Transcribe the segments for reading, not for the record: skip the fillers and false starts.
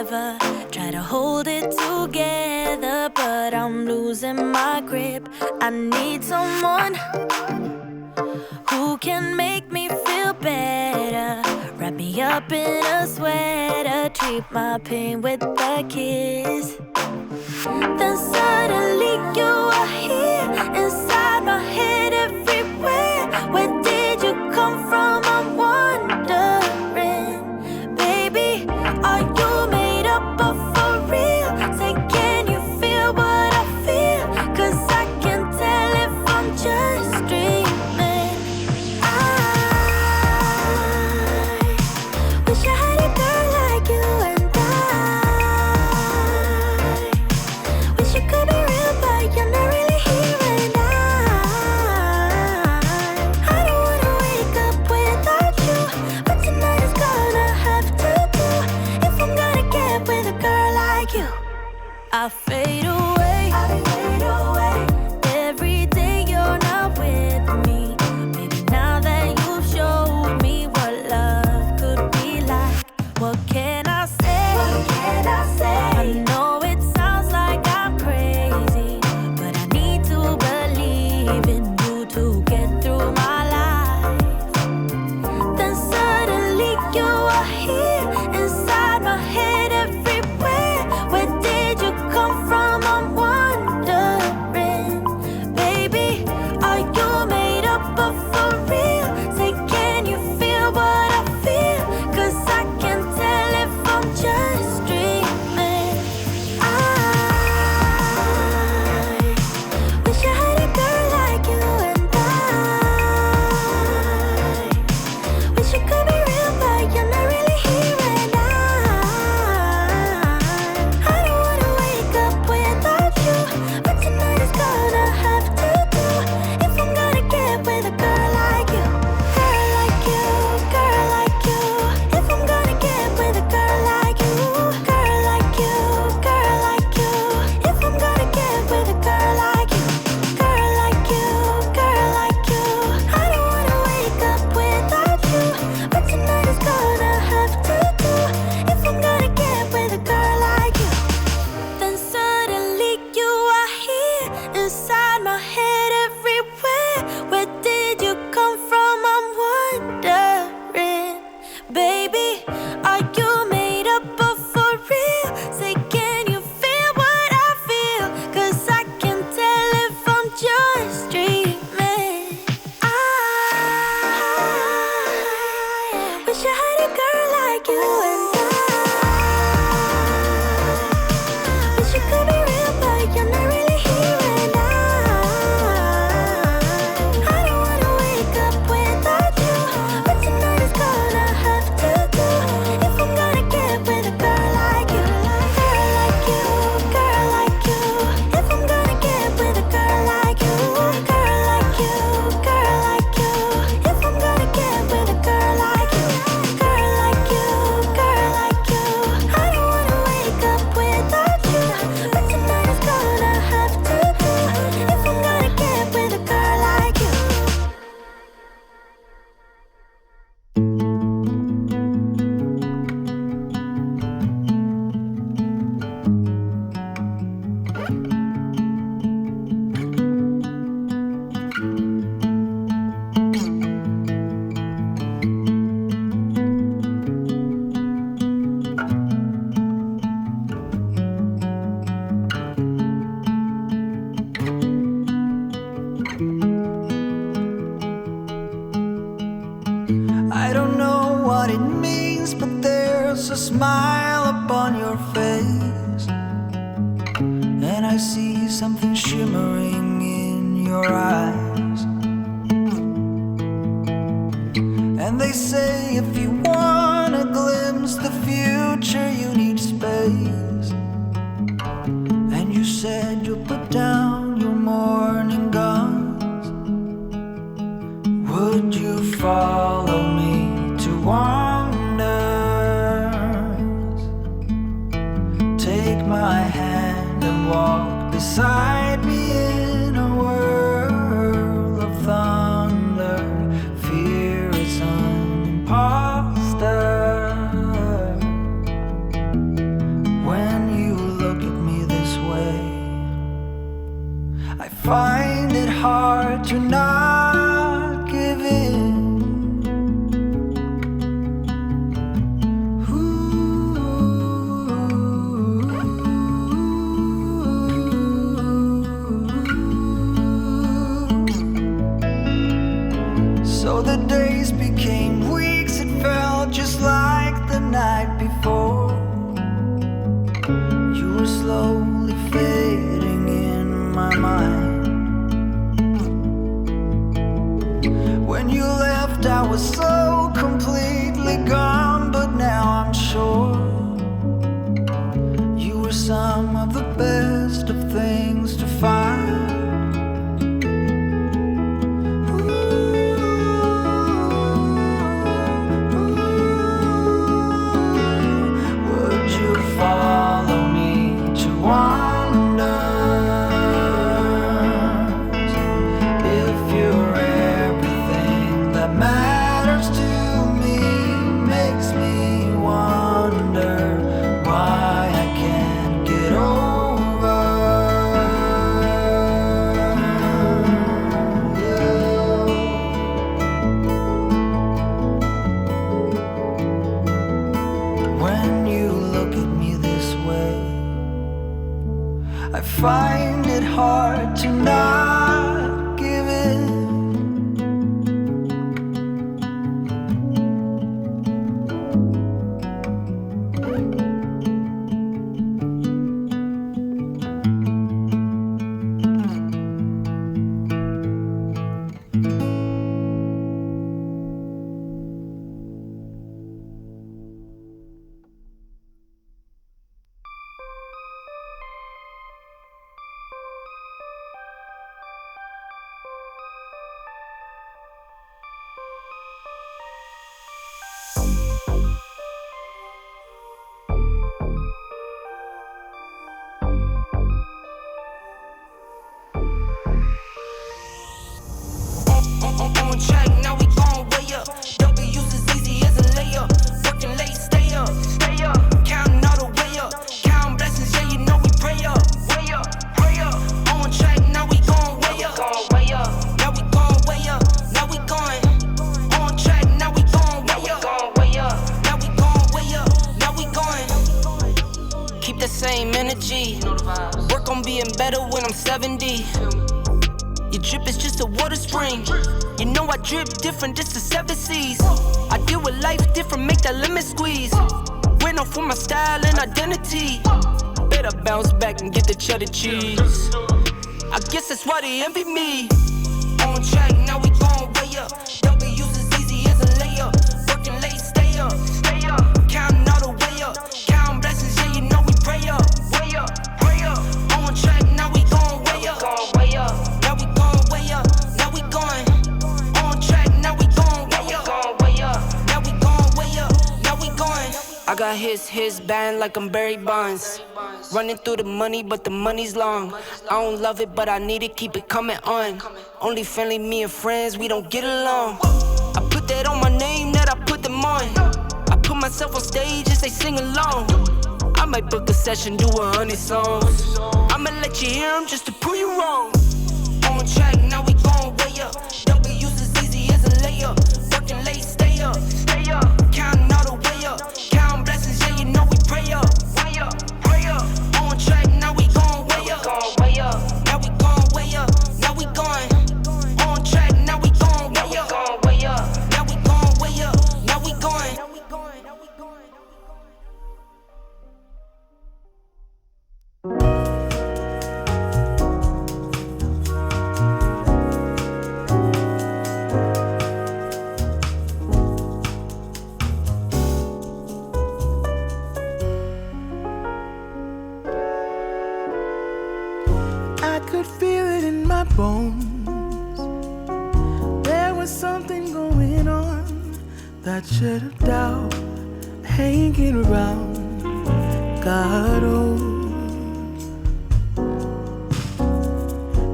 forever. Try to hold it together, but I'm losing my grip. I need someone who can make me feel better. Wrap me up in a sweater, treat my pain with a kiss. Then suddenly you are here, inside my head, everywhere. Where did you come from? I'm wondering. Baby, are you made up of for real? Say, can you feel what I feel? 'Cause I can tell if I'm just dreaming. I wish I had a girl like you, and wish you could be real, but you're not really here. And I don't wanna wake up without you, but tonight is gonna have to do. If I'm gonna get with a girl like you, I fade away, every day you're not with me. Maybe now that you've showed me what love could be like, what can I say? I know it sounds like I'm crazy, but I need to believe in you to get through my life. Then suddenly you are here, inside my head, everywhere. Where did you come from? I'm wondering. Baby, are you made up of for real? Say, can you feel what I feel? 'Cause I can tell if I'm just dreaming. I wish I had a girl like you, and wish you could be real, but you're not really here. And I don't wanna wake up without you, but tonight is gonna have to do. If I'm gonna get with a girl like you, girl like you, girl like you. If I'm gonna get with a girl like you, girl like you, girl like you. If I'm gonna get with a girl like you, girl like you, girl like you. I don't wanna wake up without you, but tonight is gonna have to do. If I'm gonna get with a girl like you. Then suddenly you are here, inside my head, everywhere. Where did you come from? I'm wondering. Baby, are you made up of for real? Say, can you feel what I feel? 'Cause I can tell if I'm just dreaming. I wish I had a girl like you, and wish you could be real, but you're not really here. And I don't wanna wake up without you, but tonight is gonna have to do. If I'm gonna get with a girl like you, girl like you, girl like you. If I'm gonna get with a girl like you, girl like you, girl like you. If I'm gonna get with a girl like you, girl like you, girl like you. I don't wanna wake up without you, but tonight is gonna have to do. If I'm gonna get with a girl like you. I don't know what it means, but there's a smile upon your face, and I see something shimmering in your eyes. And they say if you wanna glimpse the future, you need space. And you said you'll put down your morning guns. Would you follow me to wonders? Take my hand and walk beside me in a world of thunder. Fear is an imposter. find it hard to not give in. So the days became weeks, it felt just like the night before. You were slowly fading in my mind. When you left, I was so completely gone, but now I'm sure you were some of the best of things to find. Find it hard to not give in. Work on being better when I'm 70. Your drip is just a water spring. You know I drip different, this is 7 seas. I deal with life different, make that lemon squeeze. Went off for my style and identity. Better bounce back and get the cheddar cheese. I guess that's why they envy me. On track, now we gon' way up. W's as easy as a layup. Working late, stay up. Counting all the way up. Counting blessings, yeah, you know we pray up. Way up, pray up. On track, now we gon' way up. Now we gon' way up. Now we going. On track, now we gon' way up. Now we gon' way up. Now we going. I got his band like I'm Barry Bonds. Running through the money, but the money's long. I don't love it, but I need it, keep it coming on. Only friendly, me and friends, we don't get along. I put that on my name, that I put them on. I put myself on stage and say sing along. I might book a session, do 100 songs. I'ma let you hear them just to prove you wrong. On track, now we gon' way up. W's as easy as a layup. Working late, stay up. Counting all the way up. Counting blessings, yeah, you know we pray up. Way up, pray up. On track, now we gon' way up. Now we gon' way up. Now we going. On track, now we gon' way up. Now we gon' way up. Now we going. I could feel it in my bones. There was something going on that should have doubt hanging around. God, oh,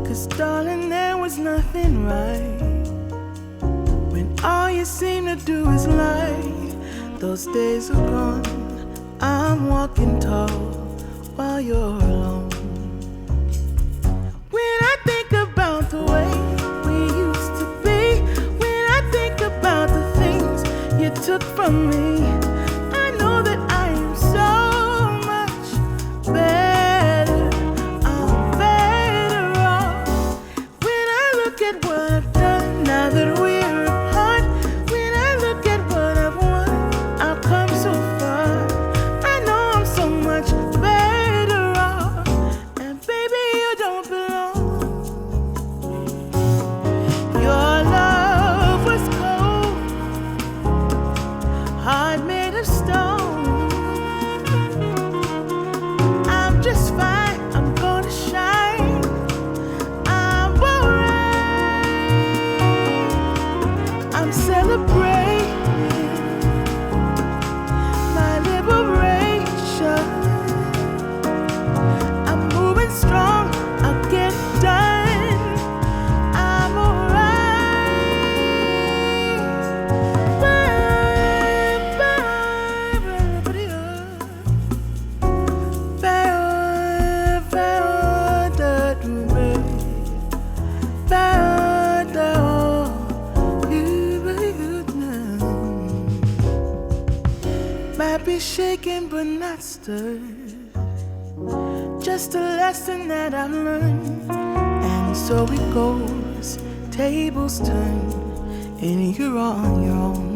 'cause darling, there was nothing right when all you seem to do is lie. Those days are gone. I'm walking tall while you're alone. When I think from me. I know that I am so much better. I'm better off when I look at what I've done now that we're apart. When I look at what I've won, I've come so far. I know I'm so much better off, and baby, you don't belong. Your love was cold, heart made of stone. I'm just fine, I'm gonna shine. I'm alright. I'm celebrating my liberation. I'm moving strong, I'll get it done. I'm might be shaken but not stirred. Just a lesson that I've learned. And so it goes, tables turn, and you're on your own.